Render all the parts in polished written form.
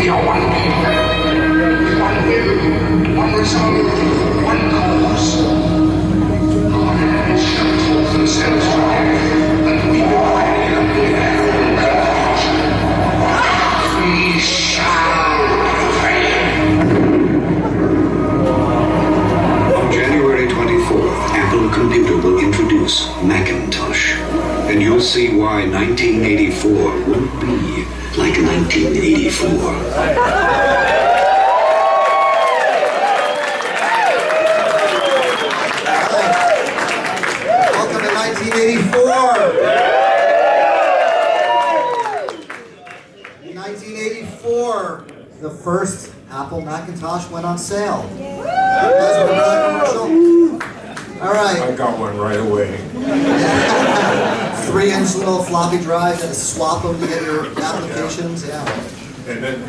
We are one people, one will, one resolve, one cause. Our enemies shall talk themselves to death, and we will wail and their own confusion. We shall prevail. On January 24th, Apple Computer will introduce Macintosh. And you'll see why 1984 won't be like 1984. Welcome to 1984. In 1984, the first Apple Macintosh went on sale. You guys remember that commercial? All right. I got one right away. 3-inch little floppy drive, and swap them to get your applications. Yeah. And then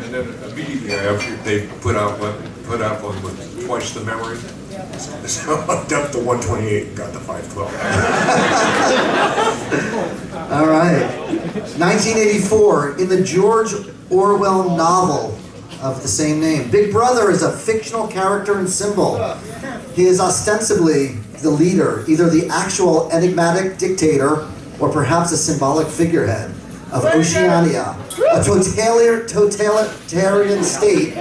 immediately after they put out one with twice the memory. So I dumped the 128 and got the 512. All right. 1984, in the George Orwell novel of the same name, Big Brother is a fictional character and symbol. He is ostensibly the leader, either the actual enigmatic dictator or perhaps a symbolic figurehead of Oceania, a totalitarian state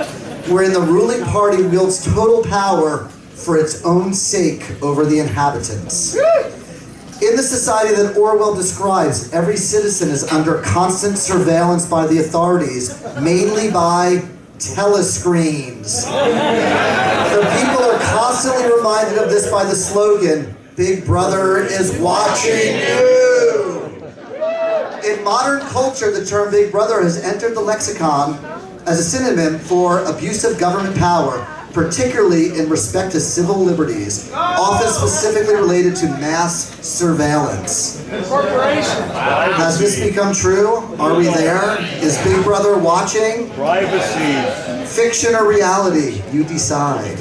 wherein the ruling party wields total power for its own sake over the inhabitants. In the society that Orwell describes, every citizen is under constant surveillance by the authorities, mainly by telescreens. The people are constantly reminded of this by the slogan, "Big Brother is watching you." In modern culture, the term Big Brother has entered the lexicon as a synonym for abusive government power, particularly in respect to civil liberties, often specifically related to mass surveillance. Has this become true? Are we there? Is Big Brother watching? Privacy. Fiction or reality? You decide.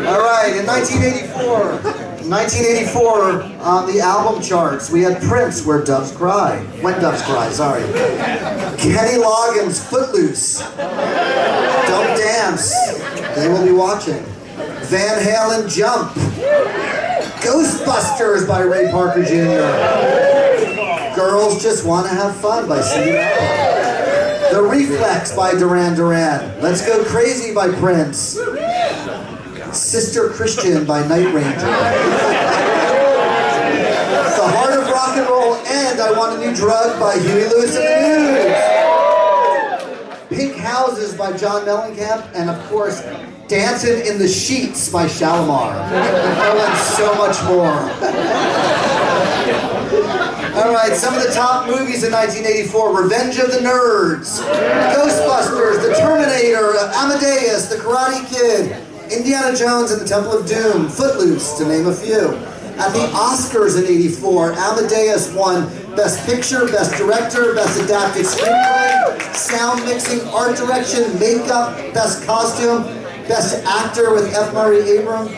All right, in 1984, on the album charts, we had Prince, When Doves Cry, sorry. Kenny Loggins, Footloose. Don't Dance, They Will Be Watching. Van Halen, Jump. Ghostbusters by Ray Parker Jr. Girls Just Want to Have Fun by Cindy Lauper. The Reflex by Duran Duran. Let's Go Crazy by Prince. Sister Christian by Night Ranger. The Heart of Rock and Roll and I Want a New Drug by Huey Lewis and the News. Pink Houses by John Mellencamp, and of course, Dancing in the Sheets by Shalimar. And so much more. All right, some of the top movies in 1984: Revenge of the Nerds, Ghostbusters, The Terminator, Amadeus, The Karate Kid, Indiana Jones and the Temple of Doom, Footloose, to name a few. At the Oscars in '84, Amadeus won Best Picture, Best Director, Best Adapted Screenplay, Sound Mixing, Art Direction, Makeup, Best Costume, Best Actor with F. Murray Abrams,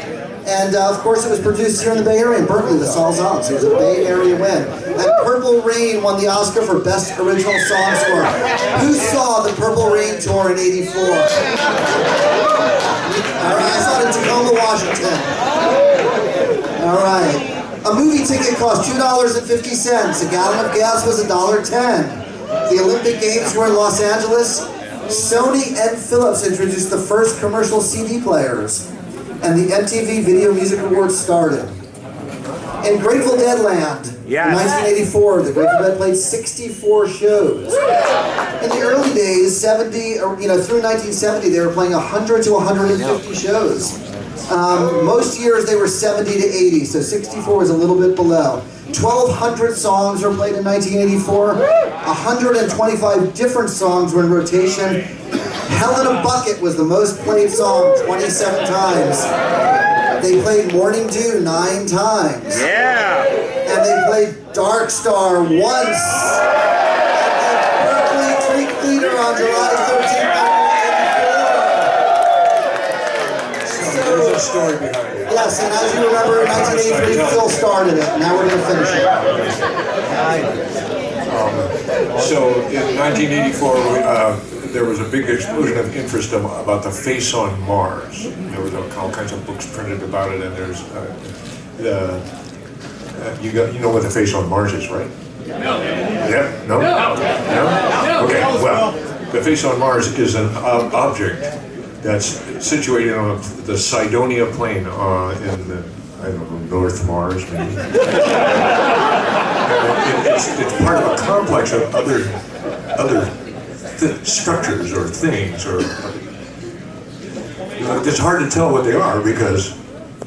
and of course it was produced here in the Bay Area in Berkeley, the Salzans, so it was a Bay Area win. And Purple Rain won the Oscar for Best Original Song Score. Who saw the Purple Rain tour in '84? All right, I saw it in Tacoma, Washington. All right. A movie ticket cost $2.50. A gallon of gas was $1.10. The Olympic Games were in Los Angeles. Sony and Philips introduced the first commercial CD players. And the MTV Video Music Awards started. In Grateful Dead land, in 1984, the Grateful Dead played 64 shows. In the early days, through 1970, they were playing 100 to 150 shows. Most years they were 70 to 80, so 64 was a little bit below. 1,200 songs were played in 1984. 125 different songs were in rotation. Hell in a Bucket was the most played song, 27 times. They played Morning Dew 9 times. Yeah! And they played Dark Star once. At the Berkeley Creek Theater on July 13th, 1984. So there's a story behind it. Yes, and as you remember, in 1983, Phil started it. Now we're going to finish it. So in 1984, there was a big explosion of interest about the face on Mars. There was all kinds of books printed about it, and there's you know what the face on Mars is, right? No. Yeah? No? No? No? Okay, well, the face on Mars is an object that's situated on the Cydonia plain in the, I don't know, North Mars, maybe. It's part of a complex of other structures or things, or it's hard to tell what they are because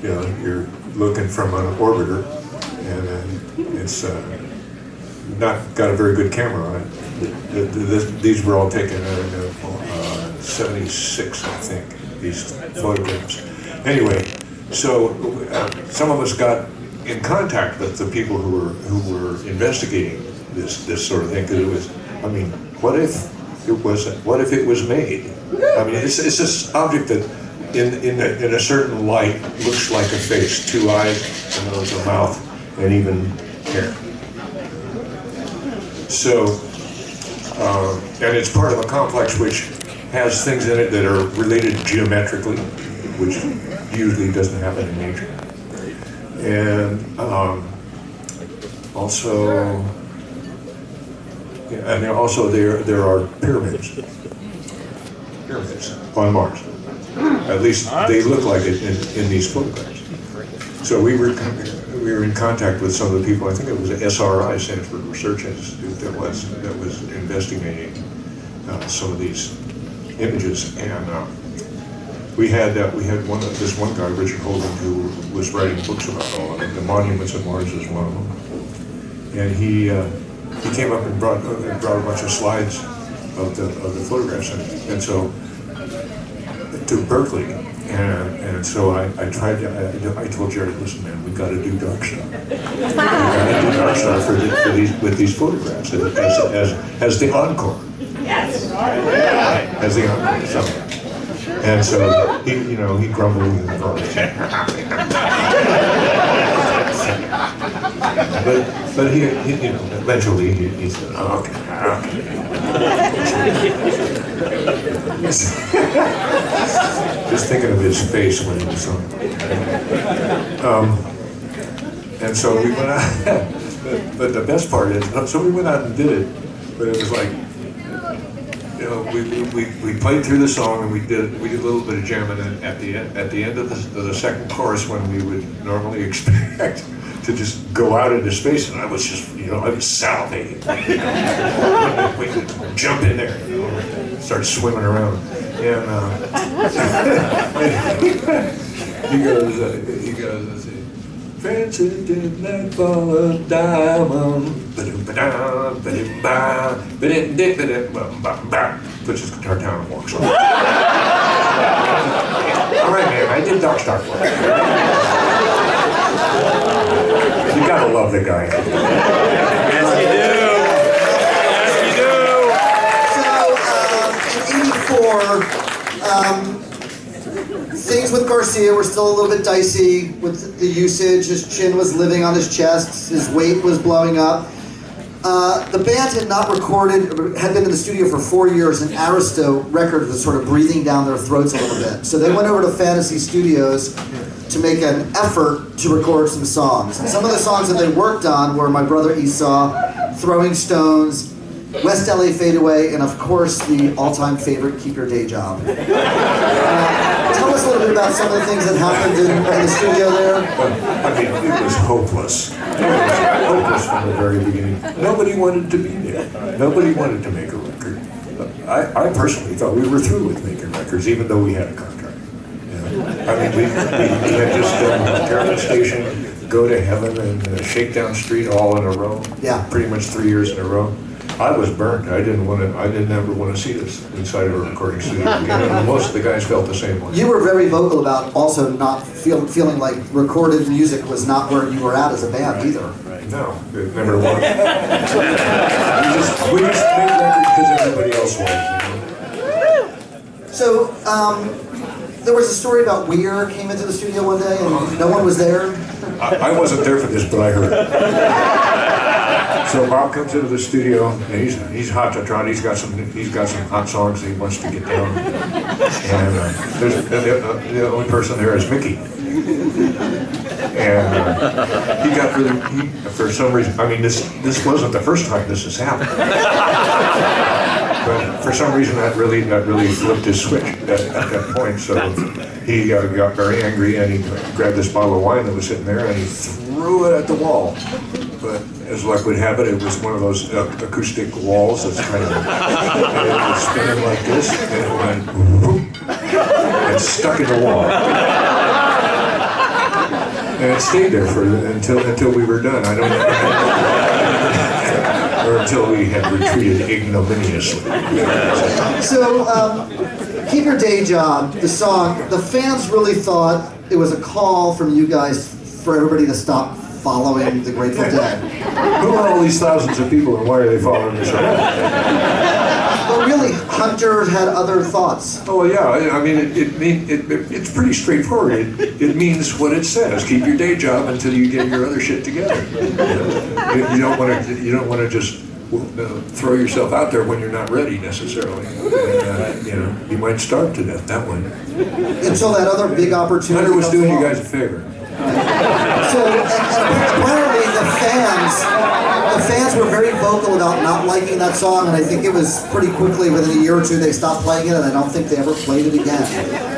you're looking from an orbiter, and it's not got a very good camera on it. These were all taken in 76, I think. These photographs. Anyway, so some of us got in contact with the people who were investigating this sort of thing, because it was, I mean, what if it was made? I mean, it's this object that in a certain light looks like a face, 2 eyes, a nose, a mouth, and even hair. So, and it's part of a complex which has things in it that are related geometrically, which usually doesn't happen in nature. And also there are pyramids on Mars. At least they look like it in these photographs. So we were in contact with some of the people. I think it was SRI, Sanford Research Institute, that was investigating some of these images, and we had this one guy, Richard Holden, who was writing books about all of it. The Monuments of Mars is one of them, and he came up and brought a bunch of slides of the photographs, and so to Berkeley, and so I told Jerry, listen, man, we got to do Dark Star. We got to do Dark Star with these photographs as the encore. Yes. As the encore. So. And so he grumbled and grumbled. but he eventually he said, oh, okay. Just thinking of his face when he was so. And so we went out. But the best part is, so we went out and did it, but it was like, we played through the song, and we did a little bit of jamming, and at the end of the second chorus, when we would normally expect to just go out into space, and I was just I was salivating. We could jump in there, start swimming around, and he goes, transcendent nightfall of diamond. Puts his guitar down and walks away. All right, man, I did Dark Star. You gotta love the guy. Yes, So, in '84, things with Garcia were still a little bit dicey with the usage. His chin was living on his chest. His weight was blowing up. The band had not recorded, had been in the studio for 4 years, and Aristo Records was sort of breathing down their throats a little bit. So they went over to Fantasy Studios to make an effort to record some songs. And some of the songs that they worked on were My Brother Esau, Throwing Stones, West LA Fadeaway, and of course the all-time favorite, Keep Your Day Job. Tell us a little bit about some of the things that happened in the studio there. I mean, it was hopeless. It was hopeless from the very beginning. Nobody wanted to be there. Nobody wanted to make a record. I personally thought we were through with making records, even though we had a contract. I mean, we had just done Terrapin Station, Go to Heaven, and Shakedown Street all in a row. Yeah. Pretty much 3 years in a row. I was burnt. I didn't ever want to see this inside of a recording studio. Most of the guys felt the same way. You were very vocal about also not feeling like recorded music was not where you were at as a band either. No, it never was. we just made records because everybody else was. So, there was a story about Weir came into the studio one day and no one was there. I wasn't there for this, but I heard it. So Bob comes into the studio, and he's hot to trot. He's got some hot songs that he wants to get down. And the only person there is Mickey. And he got really, for some reason, I mean, this wasn't the first time this has happened. But for some reason, that really flipped his switch at that point. So he got very angry, and he grabbed this bottle of wine that was sitting there, and he threw it at the wall. But as luck would have it, it was one of those acoustic walls that's kind of, and it was spinning like this, and it went whoop, and stuck in the wall. And it stayed there until we were done. I don't know. Or until we had retreated ignominiously. So, Keep Your Day Job, the song, the fans really thought it was a call from you guys for everybody to stop following the Grateful Dead. Who are all these thousands of people, and why are they following the show? But really, Hunter had other thoughts. Oh yeah, I mean, it's pretty straightforward. It means what it says. Keep your day job until you get your other shit together. You don't want to just throw yourself out there when you're not ready necessarily. And, you might starve to death that one. Until that other big opportunity. Hunter was doing you guys a favor. So, and apparently the fans were very vocal about not liking that song, and I think it was pretty quickly, within a year or two, they stopped playing it, and I don't think they ever played it again.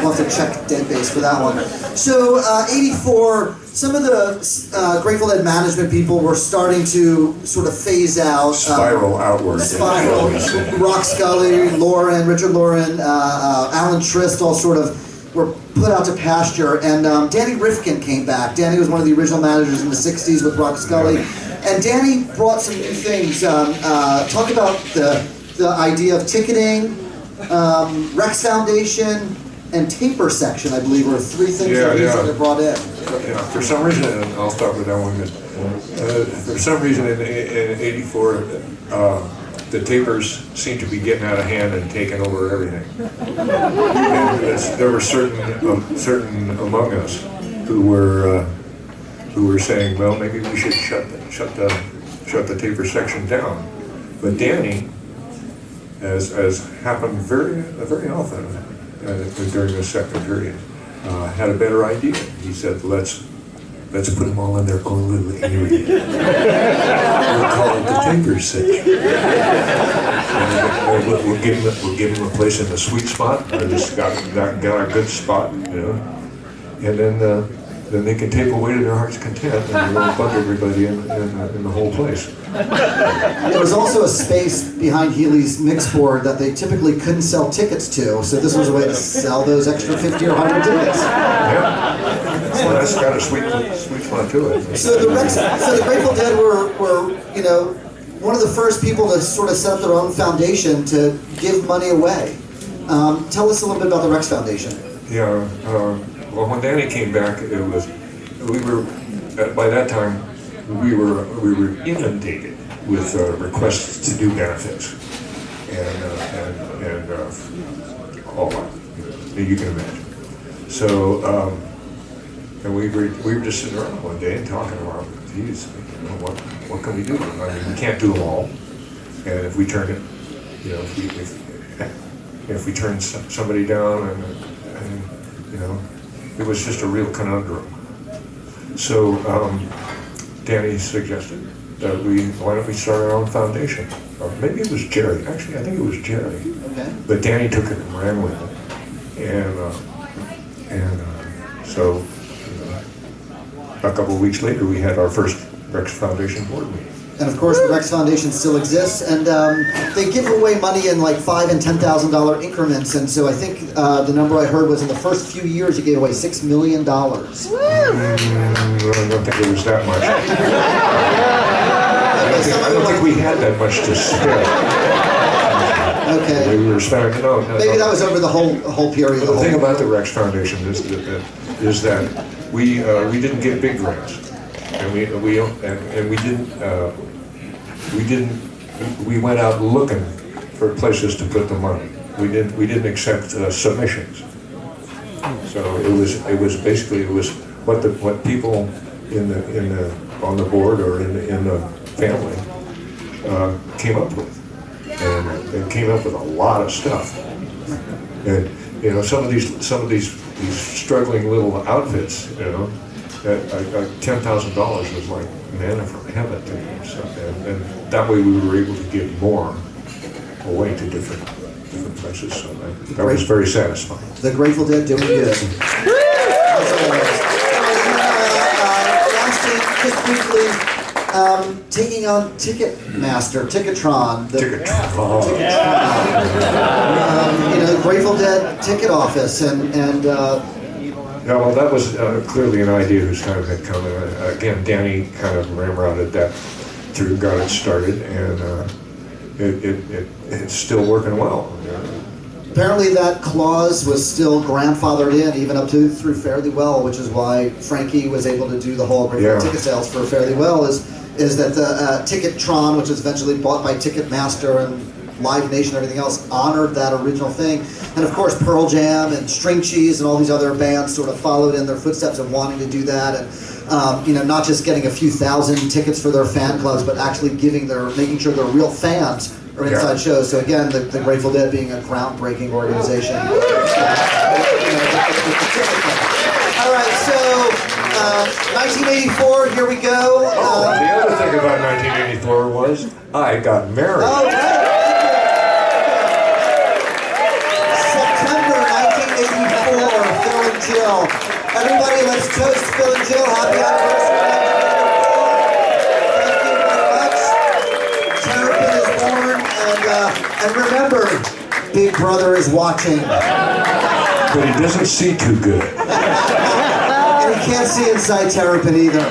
We'll have to check Deadbase for that one. So, 84, some of the Grateful Dead management people were starting to sort of phase out. Spiral outward. Spiral. Rock Scully, Richard Lauren, Alan Trist all sort of were put out to pasture, and Danny Rifkin came back. Danny was one of the original managers in the 60s with Rock Scully, and Danny brought some new things. Talk about the idea of ticketing, Rex Foundation, and taper section, I believe, were three things that they brought in. Yeah, for some reason, and I'll start with that one, for some reason in 84, the tapers seemed to be getting out of hand and taking over everything. And there were certain among us who were saying, well, maybe we should shut the taper section down. But Danny, as happened very often during the second period, had a better idea. He said, let's put them all in their own little area. We'll call it the taper section. We'll give them a place in the sweet spot. I just got a good spot, and then they can tape away to their heart's content, and we won't bug everybody in the whole place. There was also a space behind Healy's mix board that they typically couldn't sell tickets to, so this was a way to sell those extra 50 or 100 tickets. Yeah. Well, that's got a sweet spot to it. So the Grateful Dead were one of the first people to sort of set up their own foundation to give money away. Tell us a little bit about the Rex Foundation. Yeah. Well, when Danny came back, by that time we were inundated with requests to do benefits and all that you can imagine. So. And we were just sitting around one day and talking about, geez, what can we do? I mean, we can't do them all. And if we turn it, if we turn somebody down, and it was just a real conundrum. So Danny suggested that why don't we start our own foundation? Or maybe it was Jerry. Actually, I think it was Jerry. Okay. But Danny took it and ran with it, and so. A couple of weeks later, we had our first Rex Foundation board meeting. And of course, the Rex Foundation still exists, and they give away money in like $5,000 and $10,000 increments. And so I think the number I heard was in the first few years, you gave away $6 million. I don't think it was that much. I don't think we had that much to spare. Okay. We were spending. No. Maybe that was over the whole period. The thing about the Rex Foundation is that we didn't get big grants, and we went out looking for places to put the money. We didn't accept submissions. So it was basically what people on the board or in the family came up with. And they came up with a lot of stuff. And you know, some of these struggling little outfits, you know, $10,000 was like manna from heaven to me. So, and that way we were able to give more away to different places. So that was very satisfying. The Grateful Dead doing good. As always. Lastly, just briefly, taking on Ticketmaster, Ticketron. Ticketron. You know, Grateful Dead ticket office, and yeah, well, that was clearly an idea whose time had come. And again, Danny kind of ramrodded that through, got it started, and it's still working well. Apparently that clause was still grandfathered in even up to through Fairly Well, which is why Frankie was able to do the whole ticket sales for Fairly Well, is that the Ticketron, which was eventually bought by Ticketmaster and Live Nation and everything else, honored that original thing. And of course Pearl Jam and String Cheese and all these other bands sort of followed in their footsteps of wanting to do that, and you know, not just getting a few thousand tickets for their fan clubs, but actually making sure their real fans are inside shows. So again, the Grateful Dead being a groundbreaking organization. All right, so 1984, here we go. The other thing about 1984 was I got married. Oh, right. September 1984, Phil and Jill. Everybody, let's toast Phil and Jill. Happy anniversary. Thank you very much. Terrapin is born, and remember, Big Brother is watching. But he doesn't see too good. And he can't see inside Terrapin either.